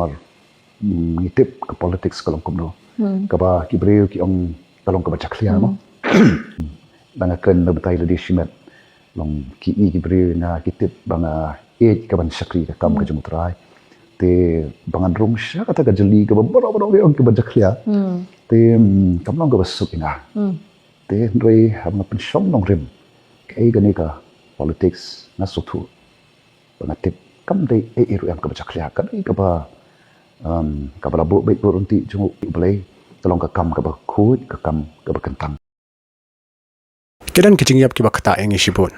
namar ngitip ke politics kalong kumno kaba kibreu ki ong kalong kaba chaklia mo bangakan nabatay la dishimet long ki kibreu na kitip banga kaban sakri ka kam ka jumutrai te bangan rong sya kata ka jeli ka baro ong ka chaklia te kamlong ka basuk ina te rei ham na pensyong nong rim kai gani ka politics na sutu bangatip kam dei iru am ka chaklia ka ka ba labo baik berunti jungu boleh tolong ke kam ke bakut ke kam ke bekentang kedan kejingyap ki bakta yang isibun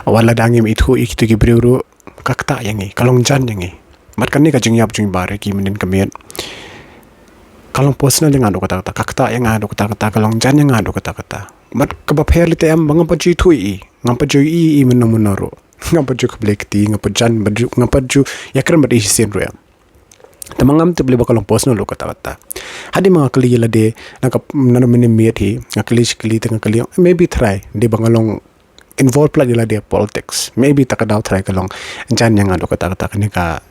awala dangim itu ikitu ki briuru kakta yang kalong jan yang mat kan ni kejingyap jung bare ki menin kemian kalong personal yang ado kata-kata kakta yang ado kata-kata kalong jan yang ado kata-kata mat ke bapher lite am ngapa ju itu ngapa ju i menonoro ngapa ju ke blekti ngapa jan baju ngapa ju yakran badi hisen ruam tamangam tu boleh bakalong personal lo kata-kata hadi mga kali la de nanamini mieti ngakali tengah kali maybe try de bangalong involved pula la de politics maybe takadaw try kalong jan yang ado kata-kata kani ka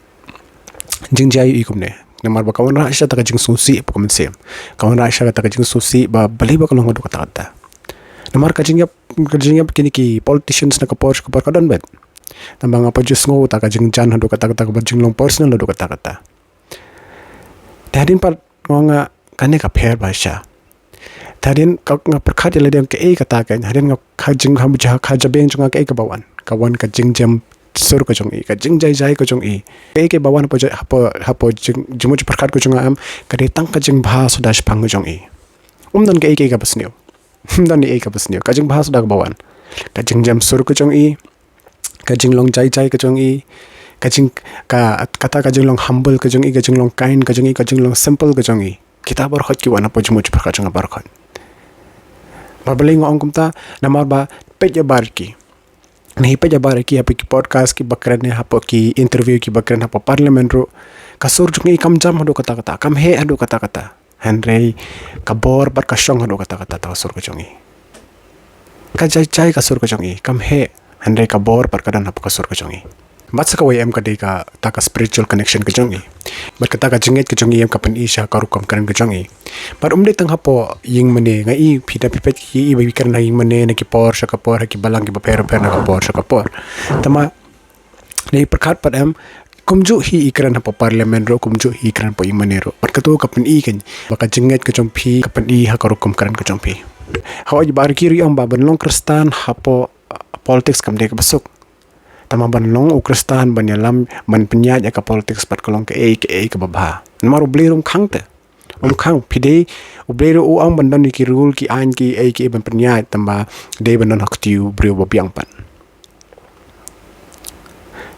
jingjay ikum ne namar bakawan ra siya taka jing susi pa sem kawan ra siya taka jing susi ba bali bakalong ado kata-kata namar ka jingyap kini ki politicians na kapor kadon bet tambang apa just ngo taka jing jan ado kata-kata ka jing long personal ado kata-kata tadin par nga kane ka pher basha tadin ka nga perkhat le dem ke kata kan hadin nga khajing ham ja khajabeng junga ke bawan kawan ka jingjam sur ko jong ka jingjai jai ko jong ke bawan po hapo jimu perkhat ko junga am ka de tang ka jing bha sudash pang jong dan ke ka basnyo dan ni ka basnyo ka jing bha sudak bawan ka jingjam sur ko jong ka jinglong jai ko jong kajing kata kajing long humble kajing long kind kajing long simple kajing kita berkhot ki wana pojmuj perkajang berkhot babling ngong kumta namar ba peja barki nahi peja barki api ki podcast ki bakran ne hapo ki interview ki bakran hapo parliament ro kasur jungi kam jam hado kata-kata kam he hado kata-kata henry kabor bar kasyong hado kata-kata kasur kajing kajai kasur kajing kam he henry kabor bar kadan hapo kasur kajing Matsa ka wayam ka ka taka spiritual connection ka jongi. But ka taka jingit ka jongi yam ka pan isha karukam karan ka jongi. But tang hapo ying mane nga pita pipet ki iba karan ying mane na ki por sa kapor ha ki balang ki bapero na kapor sa kapor. Tama na perkat pad am kumju hi ikran hapo parliament ro kumju hi ikran po ying mane ro. But kato ka pan i kan baka jingit ka jompi ka pan i ha karukam karan ka jompi. Hawa bar kiri ang baban long kristan hapo politics kam de ka basuk. Tama banlong ukristan banyalam man penyaj ka politics pat kolong ke ke babha namaro blerum khangte khang pide ubleru u ang bandan ki rule ki ain ki ke ban penyaj tamba de banan haktiu breu babiang pan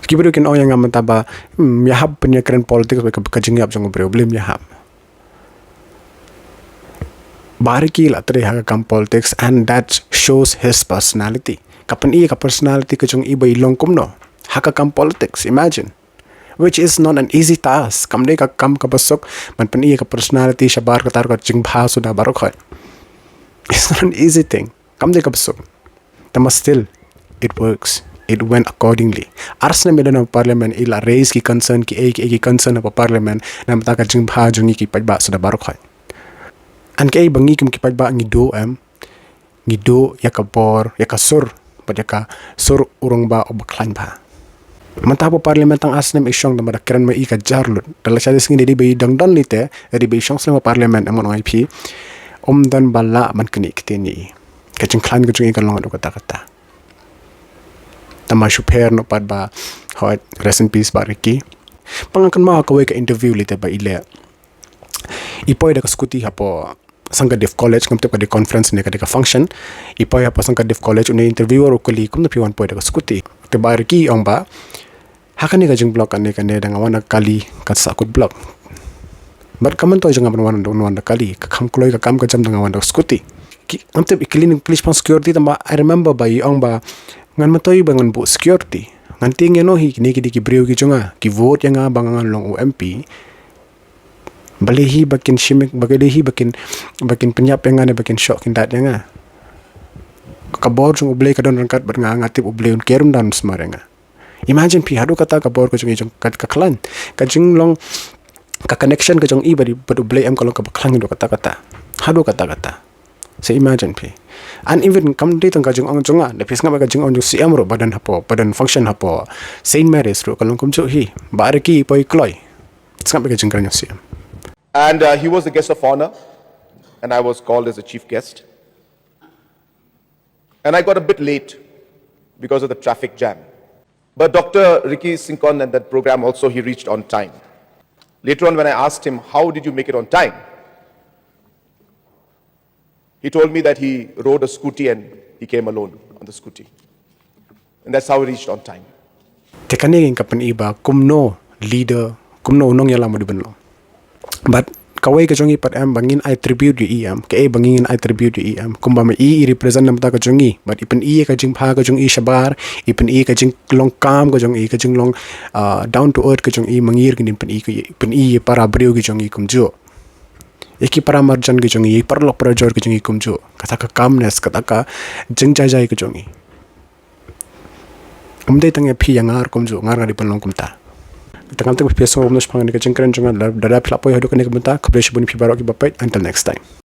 ki bru kin oyang am taba yahab penyakran politics ka jingyap jong breu blem yahab bariki la tre ha kam politics and that shows his personality kapan ka personality ka jong iba ilong kumno haka kam politics imagine which is not an easy task kam de ka kam ka basok man pan ka personality siya bar ka tar ka jing bha su da barok it's not an easy thing kam de ka basok tama still it works it went accordingly arsna medan parliament ila raise ki concern ki concern pa parliament na mata ka jing bha jong ki pajba su da barok an kay bangi kim ki pajba ngido yakabor yakasur pada sur urung ba obaklan ba mantap parlimen tang asnem isyong damada keren mai ka jarlut dala sa desing di be dangdan lite di be isyong selama parlimen amon IP dan bala man kini kitini kacing klan kacing ikan long kata-kata tama super no pad ba hot rest in peace bariki pangakan ma ka ka interview lite ba ile ipoy da kaskuti hapo Syngkon Div College kam ka di conference ne ka function ipoy apa Syngkon Div College une interviewer ukuli kum na piwan poy da skuti te barki ong ba hakani ka jing blog ane kane da ngawana kali ka sakut blog bar kaman to jang wan kali ka kam kloi ka kam ka jam da ngawan da skuti am te cleaning police pang security tamba I remember ba ong ba ngan matoy bangan bu security nganting no hi kini ki breu ki junga ki vote yang bangan long UMP balihi bakin shimik bagalihi bakin penyap yang bakin shock indat yang kabor jung ublay kadon rangkat ber ngatip ublay un kerum dan smaranga imagine pi hadu kata kabor ko jung kat kaklan kajing long ka connection ka jong i bari badu blay am kalong ka baklang do kata-kata hado kata-kata so imagine pi and even kam dei tang ka jong ong jonga de pis ngam ka jong ong siam ro badan function hapo Saint Mary's ro kalong kum jo hi bar ki poi kloi ngam ka jong kan siam. And he was the guest of honor, and I was called as a chief guest. And I got a bit late because of the traffic jam. But Dr. Ricky Syngkon and that program also, he reached on time. Later on, when I asked him, how did you make it on time? He told me that he rode a scooty and he came alone on the scooty. And that's how he reached on time. Tekane ngin kapan iba kumno leader kumno nongialam mo dibenlo. But kawai ka jongi pat am bangin I tribute di iam ke bangin I tribute di iam kumba ma I represent nam ta ka jongi but ipen I ka jing pha ka jong I shabar ipen I ka jing long kam ka jong I ka jing long down to earth ka jong I mangir kin ipen I para breu ki jong I kumjo eki para marjan ki jong I par lok para jor ki jong I kumjo kata ka calmness kata ka jing jai ka jong I umdai tang phi yangar kumjo ngar ngari panlong kumta tengah tengah biasa ngomong sepanjang ni kecengkeran jangan darah pelapoi hadu kena kebentak kebersih bunyi pibarok ki bapai until next time.